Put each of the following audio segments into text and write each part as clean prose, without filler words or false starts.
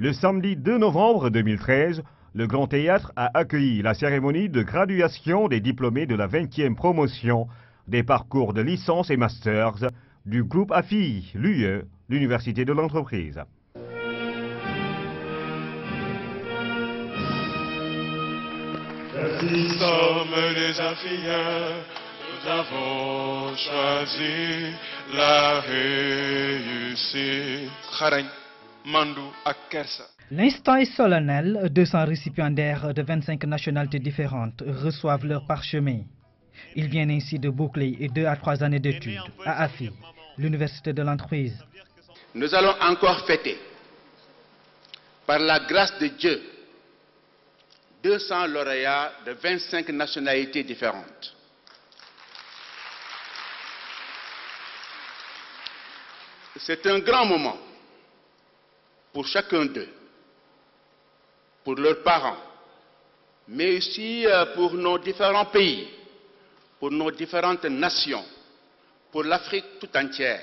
Le samedi 2 novembre 2013, le Grand Théâtre a accueilli la cérémonie de graduation des diplômés de la 20e promotion des parcours de licence et masters du groupe AFI, l'UE, l'Université de l'entreprise. Nous sommes les Africains, nous avons choisi la réussite. L'instant est solennel. 200 récipiendaires de 25 nationalités différentes reçoivent leur parchemin. Ils viennent ainsi de boucler 2 à 3 années d'études à AFI, l'Université de l'entreprise. Nous allons encore fêter, par la grâce de Dieu, 200 lauréats de 25 nationalités différentes. C'est un grand moment pour chacun d'eux, pour leurs parents, mais aussi pour nos différents pays, pour nos différentes nations, pour l'Afrique tout entière.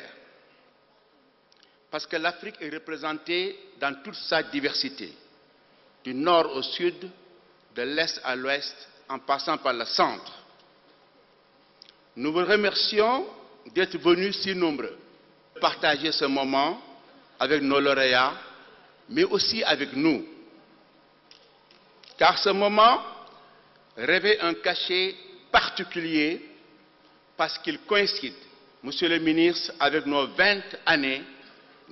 Parce que l'Afrique est représentée dans toute sa diversité, du nord au sud, de l'est à l'ouest, en passant par le centre. Nous vous remercions d'être venus si nombreux, partager ce moment avec nos lauréats, mais aussi avec nous. Car ce moment revêt un cachet particulier parce qu'il coïncide, Monsieur le ministre, avec nos 20 années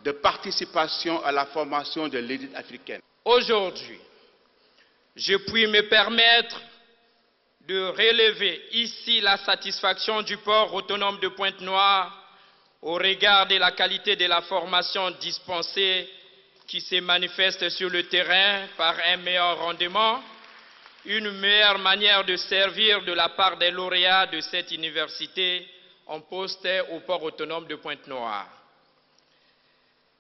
de participation à la formation de l'élite africaine. Aujourd'hui, je puis me permettre de relever ici la satisfaction du port autonome de Pointe-Noire au regard de la qualité de la formation dispensée qui se manifeste sur le terrain par un meilleur rendement, une meilleure manière de servir de la part des lauréats de cette université en poste au port autonome de Pointe-Noire.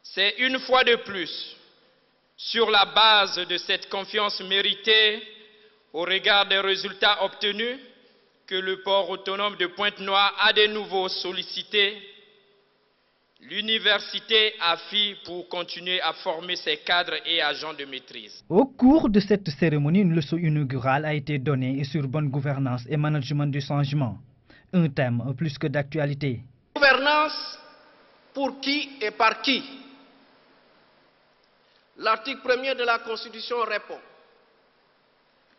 C'est une fois de plus, sur la base de cette confiance méritée au regard des résultats obtenus, que le port autonome de Pointe-Noire a de nouveau sollicité l'université AFI pour continuer à former ses cadres et agents de maîtrise. Au cours de cette cérémonie, une leçon inaugurale a été donnée sur bonne gouvernance et management du changement. Un thème plus que d'actualité. Gouvernance pour qui et par qui? L'article 1er de la Constitution répond,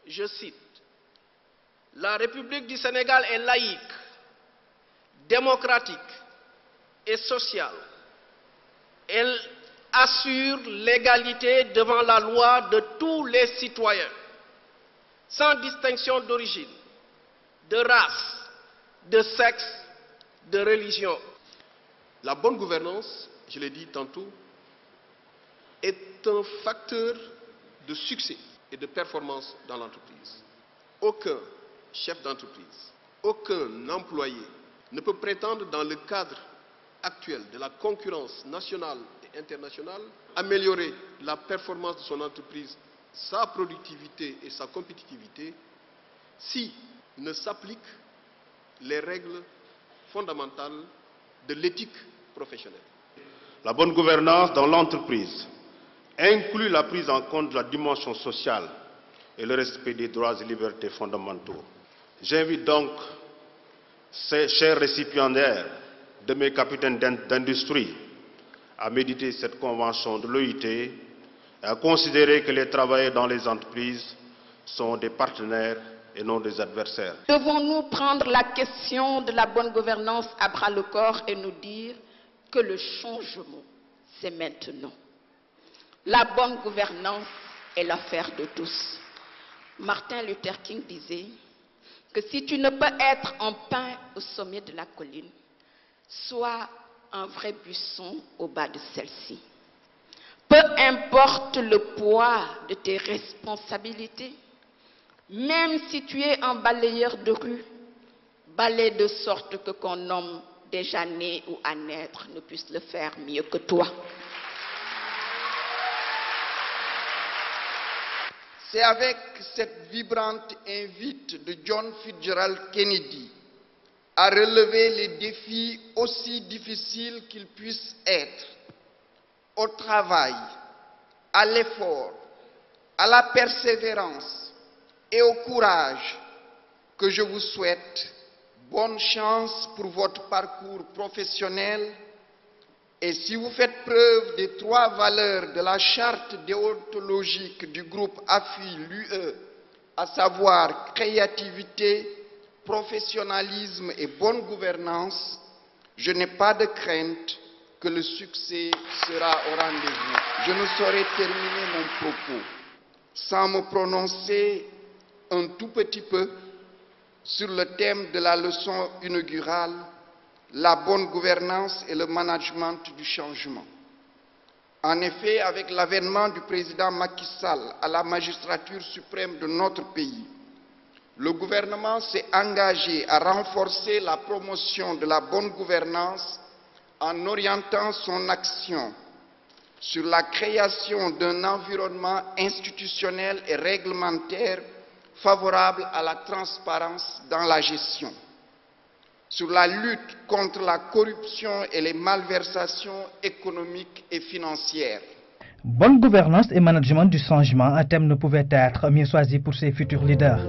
je cite, « La République du Sénégal est laïque, démocratique et sociale. Elle assure l'égalité devant la loi de tous les citoyens, sans distinction d'origine, de race, de sexe, de religion. » La bonne gouvernance, je l'ai dit tantôt, est un facteur de succès et de performance dans l'entreprise. Aucun chef d'entreprise, aucun employé ne peut prétendre dans le cadre actuel de la concurrence nationale et internationale améliorer la performance de son entreprise, sa productivité et sa compétitivité si ne s'appliquent les règles fondamentales de l'éthique professionnelle. La bonne gouvernance dans l'entreprise inclut la prise en compte de la dimension sociale et le respect des droits et libertés fondamentaux. J'invite donc ces chers récipiendaires de mes capitaines d'industrie à méditer cette convention de l'OIT et à considérer que les travailleurs dans les entreprises sont des partenaires et non des adversaires. Devons-nous prendre la question de la bonne gouvernance à bras le corps et nous dire que le changement, c'est maintenant. La bonne gouvernance est l'affaire de tous. Martin Luther King disait que si tu ne peux être en paix au sommet de la colline, sois un vrai buisson au bas de celle-ci. Peu importe le poids de tes responsabilités, même si tu es un balayeur de rue, balaie de sorte que qu'on homme déjà né ou à naître ne puisse le faire mieux que toi. C'est avec cette vibrante invite de John Fitzgerald Kennedy à relever les défis aussi difficiles qu'ils puissent être, au travail, à l'effort, à la persévérance et au courage que je vous souhaite bonne chance pour votre parcours professionnel. Et si vous faites preuve des 3 valeurs de la charte déontologique du groupe AFI, l'UE, à savoir créativité, professionnalisme et bonne gouvernance, je n'ai pas de crainte que le succès sera au rendez-vous. Je ne saurais terminer mon propos sans me prononcer un tout petit peu sur le thème de la leçon inaugurale, la bonne gouvernance et le management du changement. En effet, avec l'avènement du président Macky Sall à la magistrature suprême de notre pays, le gouvernement s'est engagé à renforcer la promotion de la bonne gouvernance en orientant son action sur la création d'un environnement institutionnel et réglementaire favorable à la transparence dans la gestion, sur la lutte contre la corruption et les malversations économiques et financières. Bonne gouvernance et management du changement, un thème ne pouvait être mieux choisi pour ses futurs leaders.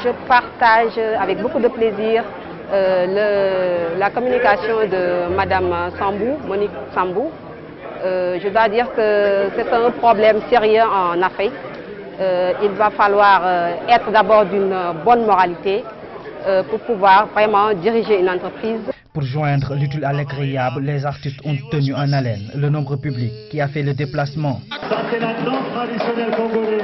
Je partage avec beaucoup de plaisir la communication de Madame Sambou, Monique Sambou. Je dois dire que c'est un problème sérieux en Afrique. Il va falloir être d'abord d'une bonne moralité pour pouvoir vraiment diriger une entreprise. Pour joindre l'utile à l'agréable, les artistes ont tenu en haleine le nombre public qui a fait le déplacement. Ça, c'est la danse traditionnelle congolaise.